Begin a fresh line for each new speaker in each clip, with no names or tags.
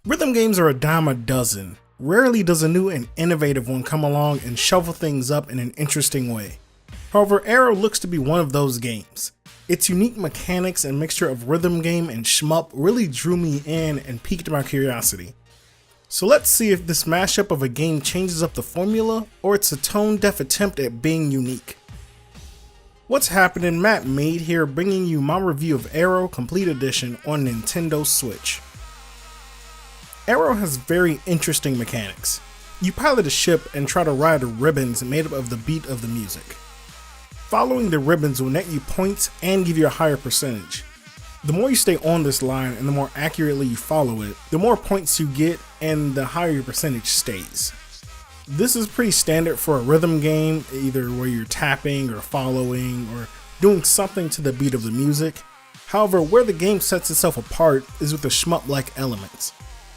Rhythm games are a dime a dozen. Rarely does a new and innovative one come along and shuffle things up in an interesting way. However, Aaero looks to be one of those games. Its unique mechanics and mixture of rhythm game and shmup really drew me in and piqued my curiosity. So let's see if this mashup of a game changes up the formula or it's a tone-deaf attempt at being unique. What's happening? Mattmade here, bringing you my review of Aaero Complete Edition on Nintendo Switch. Aaero has very interesting mechanics. You pilot a ship and try to ride ribbons made up of the beat of the music. Following the ribbons will net you points and give you a higher percentage. The more you stay on this line and the more accurately you follow it, the more points you get and the higher your percentage stays. This is pretty standard for a rhythm game, either where you're tapping or following or doing something to the beat of the music. However, where the game sets itself apart is with the shmup-like elements.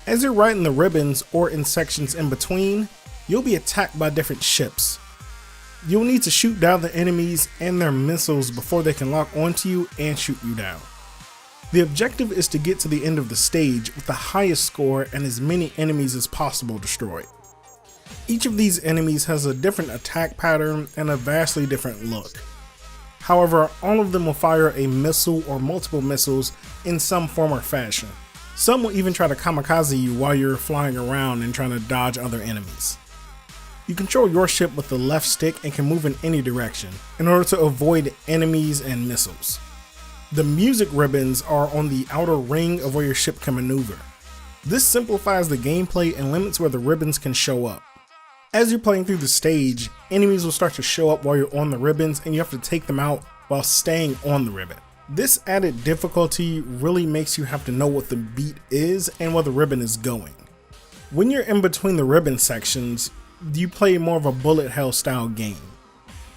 As you're riding the ribbons or in sections in between, you'll be attacked by different ships. You'll need to shoot down the enemies and their missiles before they can lock onto you and shoot you down. The objective is to get to the end of the stage with the highest score and as many enemies as possible destroyed. Each of these enemies has a different attack pattern and a vastly different look. However, all of them will fire a missile or multiple missiles in some form or fashion. Some will even try to kamikaze you while you're flying around and trying to dodge other enemies. You control your ship with the left stick and can move in any direction in order to avoid enemies and missiles. The music ribbons are on the outer ring of where your ship can maneuver. This simplifies the gameplay and limits where the ribbons can show up. As you're playing through the stage, enemies will start to show up while you're on the ribbons and you have to take them out while staying on the ribbon. This added difficulty really makes you have to know what the beat is and where the ribbon is going. When you're in between the ribbon sections, you play more of a bullet hell style game.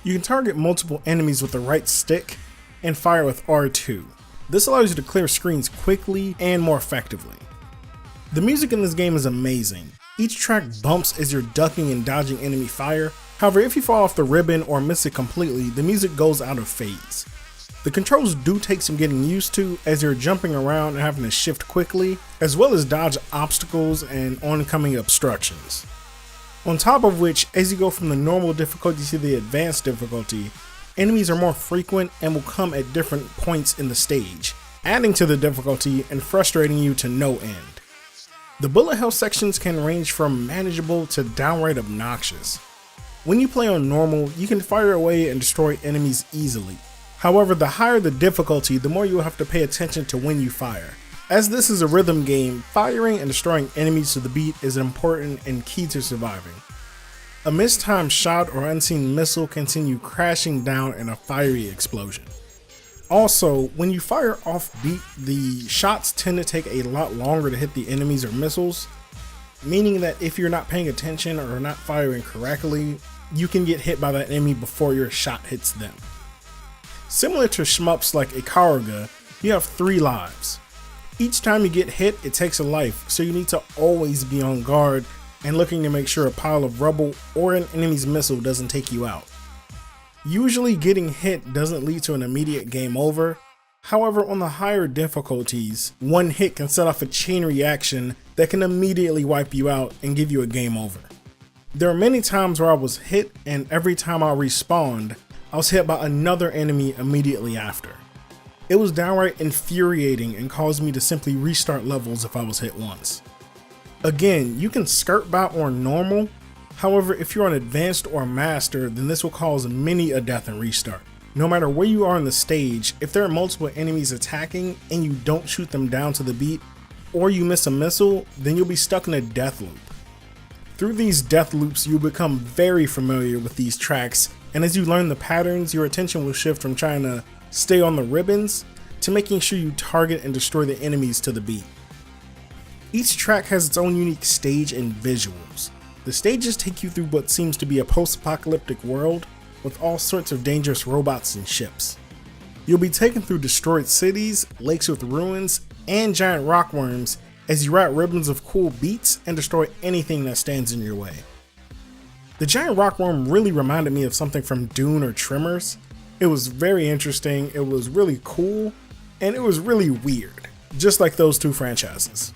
You can target multiple enemies with the right stick and fire with R2. This allows you to clear screens quickly and more effectively. The music in this game is amazing. Each track bumps as you're ducking and dodging enemy fire. However, if you fall off the ribbon or miss it completely, the music goes out of phase. The controls do take some getting used to as you're jumping around and having to shift quickly, as well as dodge obstacles and oncoming obstructions. On top of which, as you go from the normal difficulty to the advanced difficulty, enemies are more frequent and will come at different points in the stage, adding to the difficulty and frustrating you to no end. The bullet hell sections can range from manageable to downright obnoxious. When you play on normal, you can fire away and destroy enemies easily. However, the higher the difficulty, the more you will have to pay attention to when you fire. As this is a rhythm game, firing and destroying enemies to the beat is important and key to surviving. A mistimed shot or unseen missile can send you crashing down in a fiery explosion. Also, when you fire off beat, the shots tend to take a lot longer to hit the enemies or missiles, meaning that if you're not paying attention or not firing correctly, you can get hit by that enemy before your shot hits them. Similar to shmups like Aaero, you have 3 lives. Each time you get hit, it takes a life, so you need to always be on guard and looking to make sure a pile of rubble or an enemy's missile doesn't take you out. Usually getting hit doesn't lead to an immediate game over. However, on the higher difficulties, one hit can set off a chain reaction that can immediately wipe you out and give you a game over. There are many times where I was hit and every time I respawned, I was hit by another enemy immediately after. It was downright infuriating and caused me to simply restart levels if I was hit once. Again, you can skirt by on normal. However, if you're on advanced or master, then this will cause many a death and restart. No matter where you are on the stage, if there are multiple enemies attacking and you don't shoot them down to the beat, or you miss a missile, then you'll be stuck in a death loop. Through these death loops, you'll become very familiar with these tracks, and as you learn the patterns, your attention will shift from trying to stay on the ribbons to making sure you target and destroy the enemies to the beat. Each track has its own unique stage and visuals. The stages take you through what seems to be a post-apocalyptic world with all sorts of dangerous robots and ships. You'll be taken through destroyed cities, lakes with ruins, and giant rockworms as you ride ribbons of cool beats and destroy anything that stands in your way. The giant rockworm really reminded me of something from Dune or Tremors. It was very interesting, it was really cool, and it was really weird, just like those 2 franchises.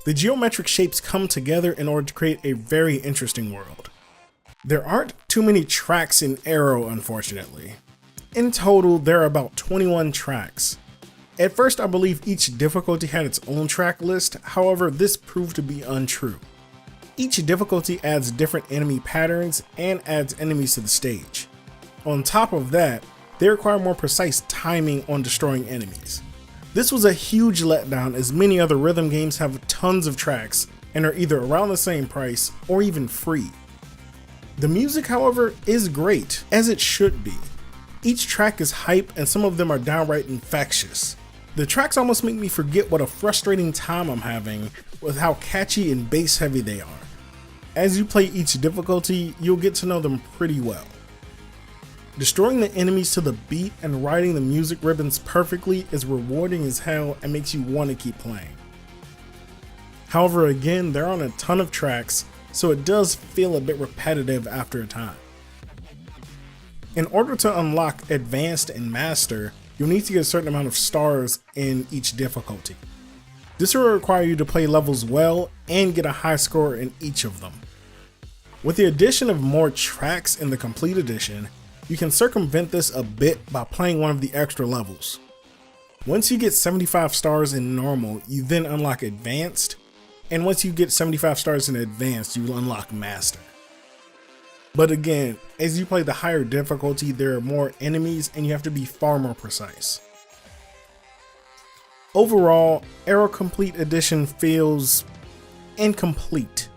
The geometric shapes come together in order to create a very interesting world. There aren't too many tracks in Aaero, unfortunately. In total, there are about 21 tracks. At first, I believe each difficulty had its own track list, however, this proved to be untrue. Each difficulty adds different enemy patterns and adds enemies to the stage. On top of that, they require more precise timing on destroying enemies. This was a huge letdown as many other rhythm games have tons of tracks and are either around the same price or even free. The music, however, is great, as it should be. Each track is hype and some of them are downright infectious. The tracks almost make me forget what a frustrating time I'm having with how catchy and bass heavy they are. As you play each difficulty, you'll get to know them pretty well. Destroying the enemies to the beat and riding the music ribbons perfectly is rewarding as hell and makes you want to keep playing. However, again, there aren't a ton of tracks, so it does feel a bit repetitive after a time. In order to unlock Advanced and Master, you'll need to get a certain amount of stars in each difficulty. This will require you to play levels well and get a high score in each of them. With the addition of more tracks in the Complete Edition, you can circumvent this a bit by playing one of the extra levels. Once you get 75 stars in Normal, you then unlock Advanced, and once you get 75 stars in Advanced, you will unlock Master. But again, as you play the higher difficulty, there are more enemies and you have to be far more precise. Overall, Aaero Complete Edition feels incomplete.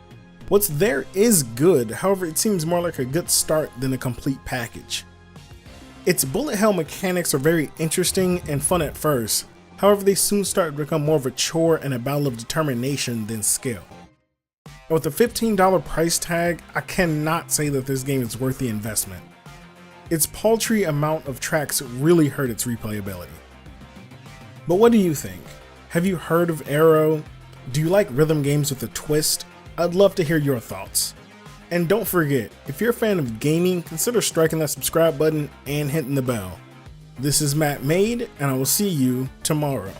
What's there is good, however it seems more like a good start than a complete package. Its bullet hell mechanics are very interesting and fun at first, however they soon start to become more of a chore and a battle of determination than skill. And with a $15 price tag, I cannot say that this game is worth the investment. Its paltry amount of tracks really hurt its replayability. But what do you think? Have you heard of Aaero? Do you like rhythm games with a twist? I'd love to hear your thoughts. And don't forget, if you're a fan of gaming, consider striking that subscribe button and hitting the bell. This is Mattmade, and I will see you tomorrow.